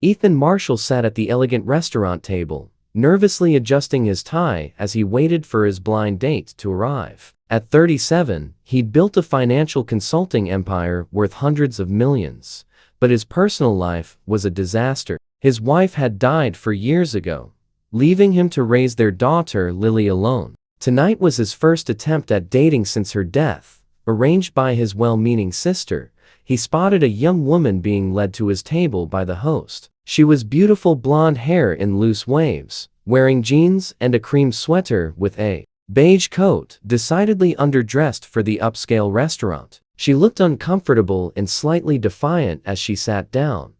Ethan Marshall sat at the elegant restaurant table, nervously adjusting his tie as he waited for his blind date to arrive. At 37, he'd built a financial consulting empire worth hundreds of millions. But his personal life was a disaster. His wife had died 4 years ago, leaving him to raise their daughter Lily alone. Tonight was his first attempt at dating since her death. Arranged by his well-meaning sister, he spotted a young woman being led to his table by the host. She was beautiful blonde hair in loose waves, wearing jeans and a cream sweater with a beige coat, decidedly underdressed for the upscale restaurant. She looked uncomfortable and slightly defiant as she sat down.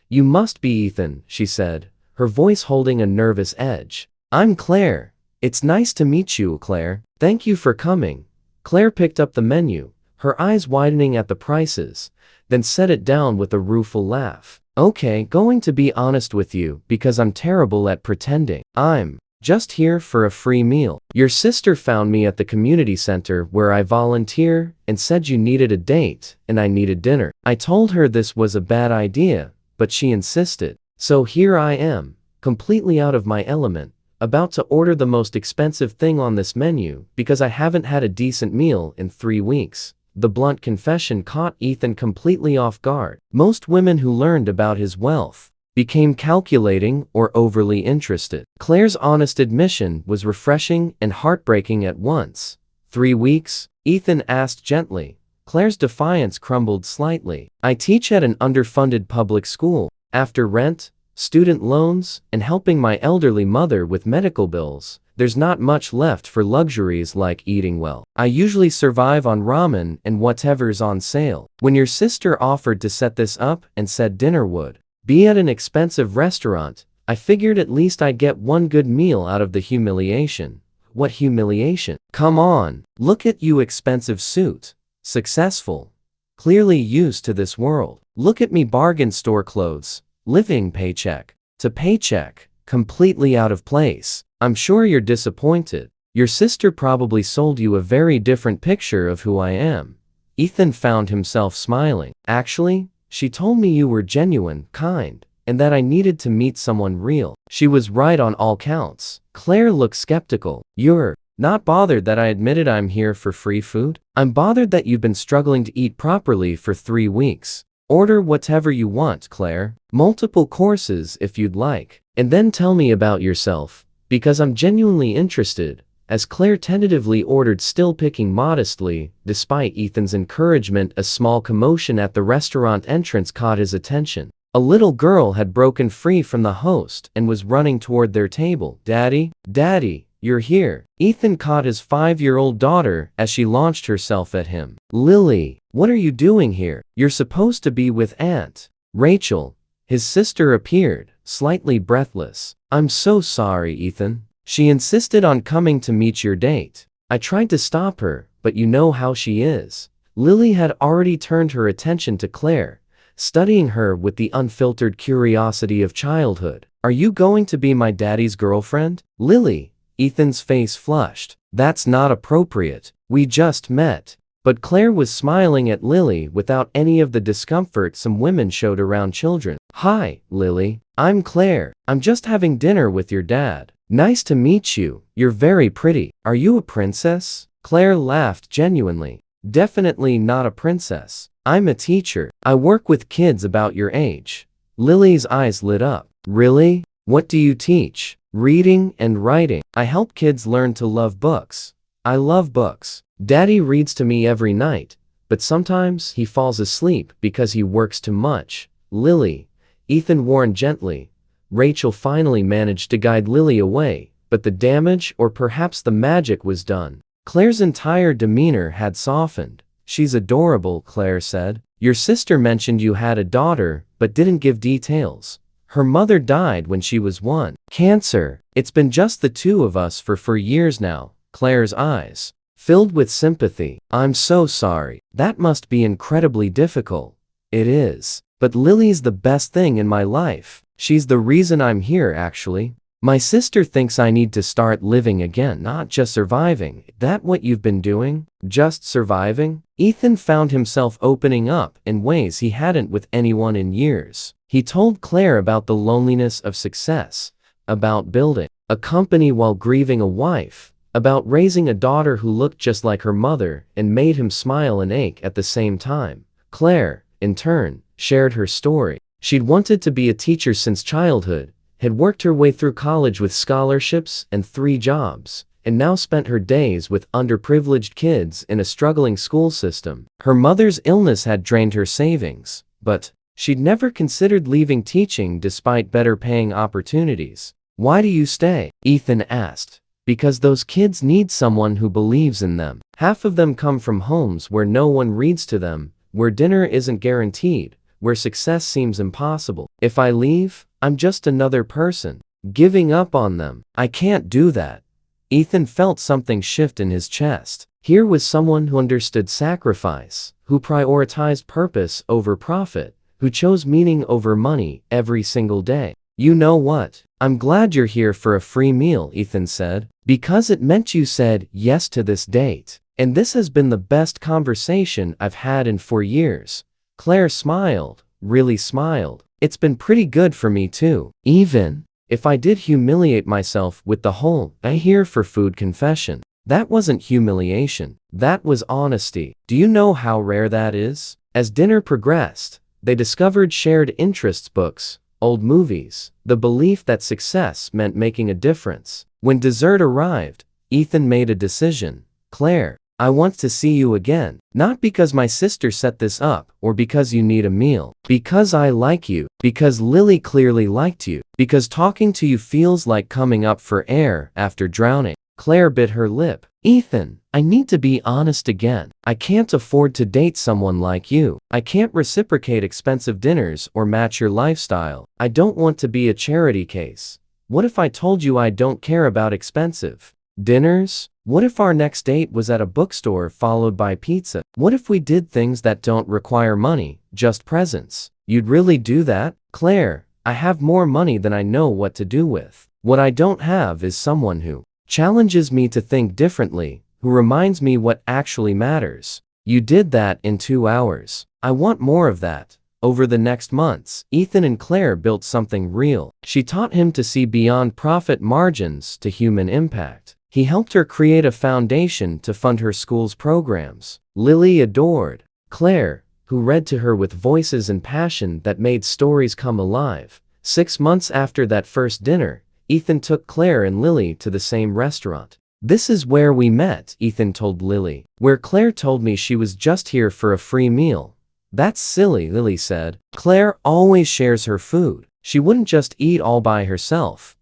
"You must be Ethan," she said, her voice holding a nervous edge. "I'm Claire. It's nice to meet you, Claire. Thank you for coming." Claire picked up the menu, her eyes widening at the prices, then set it down with a rueful laugh. "Okay, going to be honest with you, because I'm terrible at pretending. I'm just here for a free meal. Your sister found me at the community center where I volunteer and said you needed a date and I needed dinner. I told her this was a bad idea, but she insisted. So here I am, completely out of my element, about to order the most expensive thing on this menu because I haven't had a decent meal in 3 weeks." The blunt confession caught Ethan completely off guard. Most women who learned about his wealth became calculating or overly interested. Claire's honest admission was refreshing and heartbreaking at once. 3 weeks? Ethan asked gently. Claire's defiance crumbled slightly. "I teach at an underfunded public school. After rent, student loans, and helping my elderly mother with medical bills, there's not much left for luxuries like eating well. I usually survive on ramen and whatever's on sale. When your sister offered to set this up and said dinner would be at an expensive restaurant, I figured at least I'd get one good meal out of the humiliation." "What humiliation?" "Come on, look at you, expensive suit. Successful. Clearly used to this world. Look at me, bargain store clothes. Living paycheck to paycheck. Completely out of place. I'm sure you're disappointed. Your sister probably sold you a very different picture of who I am." Ethan found himself smiling. "Actually, she told me you were genuine, kind, and that I needed to meet someone real. She was right on all counts." Claire looked skeptical. "You're not bothered that I admitted I'm here for free food?" "I'm bothered that you've been struggling to eat properly for 3 weeks. Order whatever you want, Claire. Multiple courses if you'd like. And then tell me about yourself, because I'm genuinely interested." As Claire tentatively ordered, still picking modestly, despite Ethan's encouragement, a small commotion at the restaurant entrance caught his attention. A little girl had broken free from the host and was running toward their table. "Daddy? Daddy, you're here." Ethan caught his 5-year-old daughter as she launched herself at him. "Lily, what are you doing here? You're supposed to be with Aunt Rachel." His sister appeared, slightly breathless. "I'm so sorry, Ethan. She insisted on coming to meet your date. I tried to stop her, but you know how she is." Lily had already turned her attention to Claire, studying her with the unfiltered curiosity of childhood. "Are you going to be my daddy's girlfriend?" "Lily," Ethan's face flushed. "That's not appropriate. We just met." But Claire was smiling at Lily without any of the discomfort some women showed around children. "Hi, Lily. I'm Claire. I'm just having dinner with your dad. Nice to meet you. You're very pretty. Are you a princess?" Claire laughed genuinely. "Definitely not a princess. I'm a teacher. I work with kids about your age." Lily's eyes lit up. "Really? What do you teach?" "Reading and writing. I help kids learn to love books. I love books. Daddy reads to me every night, but sometimes he falls asleep because he works too much." "Lily," Ethan warned gently. Rachel finally managed to guide Lily away, but the damage, or perhaps the magic, was done. Claire's entire demeanor had softened. "She's adorable," Claire said. "Your sister mentioned you had a daughter, but didn't give details. Her mother died when she was 1. Cancer. It's been just the 2 of us for 4 years now." Claire's eyes filled with sympathy. "I'm so sorry. That must be incredibly difficult." "It is. But Lily's the best thing in my life. She's the reason I'm here, actually. My sister thinks I need to start living again, not just surviving. That what you've been doing? Just surviving? Ethan found himself opening up in ways he hadn't with anyone in years. He told Claire about the loneliness of success, about building a company while grieving a wife, about raising a daughter who looked just like her mother and made him smile and ache at the same time. Claire, in turn, shared her story. She'd wanted to be a teacher since childhood, had worked her way through college with scholarships and 3 jobs, and now spent her days with underprivileged kids in a struggling school system. Her mother's illness had drained her savings, but she'd never considered leaving teaching despite better paying opportunities. "Why do you stay?" Ethan asked. "Because those kids need someone who believes in them. Half of them come from homes where no one reads to them, where dinner isn't guaranteed, where success seems impossible. If I leave, I'm just another person, giving up on them. I can't do that." Ethan felt something shift in his chest. Here was someone who understood sacrifice, who prioritized purpose over profit, who chose meaning over money every single day. "You know what? I'm glad you're here for a free meal," Ethan said, "because it meant you said yes to this date. And this has been the best conversation I've had in 4 years." Claire smiled, really smiled. "It's been pretty good for me too. Even if I did humiliate myself with the whole "I here for food" confession. That wasn't humiliation. That was honesty. Do you know how rare that is?" As dinner progressed, they discovered shared interests: books, old movies, the belief that success meant making a difference. When dessert arrived, Ethan made a decision. "Claire, I want to see you again. Not because my sister set this up or because you need a meal. Because I like you. Because Lily clearly liked you. Because talking to you feels like coming up for air after drowning." Claire bit her lip. "Ethan, I need to be honest again. I can't afford to date someone like you. I can't reciprocate expensive dinners or match your lifestyle. I don't want to be a charity case. What if I told you I don't care about expensive dinners? What if our next date was at a bookstore followed by pizza? What if we did things that don't require money, just presence? You'd really do that?" "Claire, I have more money than I know what to do with. What I don't have is someone who challenges me to think differently, who reminds me what actually matters. You did that in 2 hours. I want more of that." Over the next months, Ethan and Claire built something real. She taught him to see beyond profit margins to human impact. He helped her create a foundation to fund her school's programs. Lily adored Claire, who read to her with voices and passion that made stories come alive. 6 months after that first dinner, Ethan took Claire and Lily to the same restaurant. "This is where we met," Ethan told Lily. "Where Claire told me she was just here for a free meal." "That's silly," Lily said. "Claire always shares her food. She wouldn't just eat all by herself."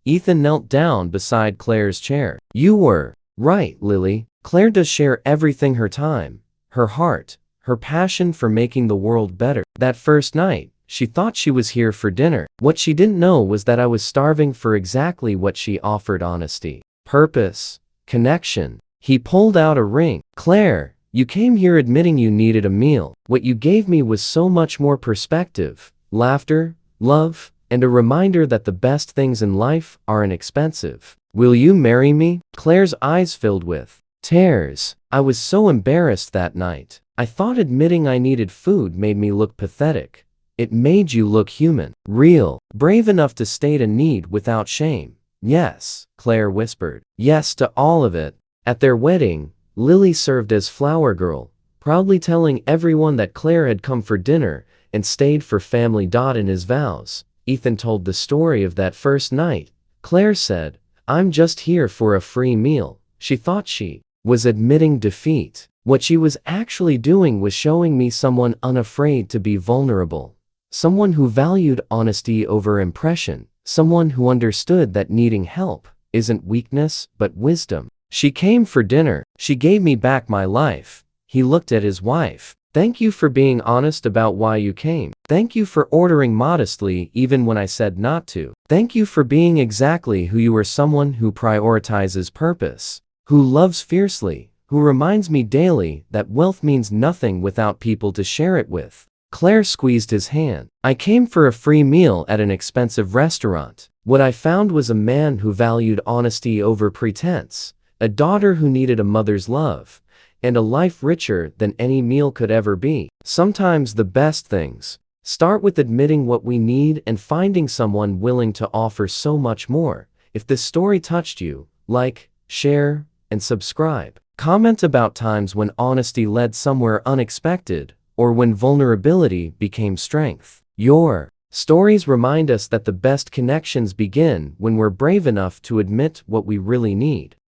Ethan knelt down beside Claire's chair. "You were right, Lily. Claire does share everything: her time, her heart, her passion for making the world better. That first night, she thought she was here for dinner. What she didn't know was that I was starving for exactly what she offered: honesty, purpose, connection." He pulled out a ring. "Claire, you came here admitting you needed a meal. What you gave me was so much more: perspective, laughter, love, and a reminder that the best things in life aren't expensive. Will you marry me?" Claire's eyes filled with tears. "I was so embarrassed that night. I thought admitting I needed food made me look pathetic. It made you look human, real, brave enough to state a need without shame." "Yes," Claire whispered. "Yes to all of it." At their wedding, Lily served as flower girl, proudly telling everyone that Claire had come for dinner and stayed for family. In his vows, Ethan told the story of that first night. Claire said, "I'm just here for a free meal." She thought she was admitting defeat. What she was actually doing was showing me someone unafraid to be vulnerable. Someone who valued honesty over impression. Someone who understood that needing help isn't weakness, but wisdom. "She came for dinner. She gave me back my life." He looked at his wife. "Thank you for being honest about why you came. Thank you for ordering modestly even when I said not to. Thank you for being exactly who you are: someone who prioritizes purpose, who loves fiercely, who reminds me daily that wealth means nothing without people to share it with." Claire squeezed his hand. I came for a free meal at an expensive restaurant. What I found was a man who valued honesty over pretense, a daughter who needed a mother's love, and a life richer than any meal could ever be. Sometimes the best things start with admitting what we need and finding someone willing to offer so much more. If this story touched you, like, share, and subscribe. Comment about times when honesty led somewhere unexpected, or when vulnerability became strength. Your stories remind us that the best connections begin when we're brave enough to admit what we really need.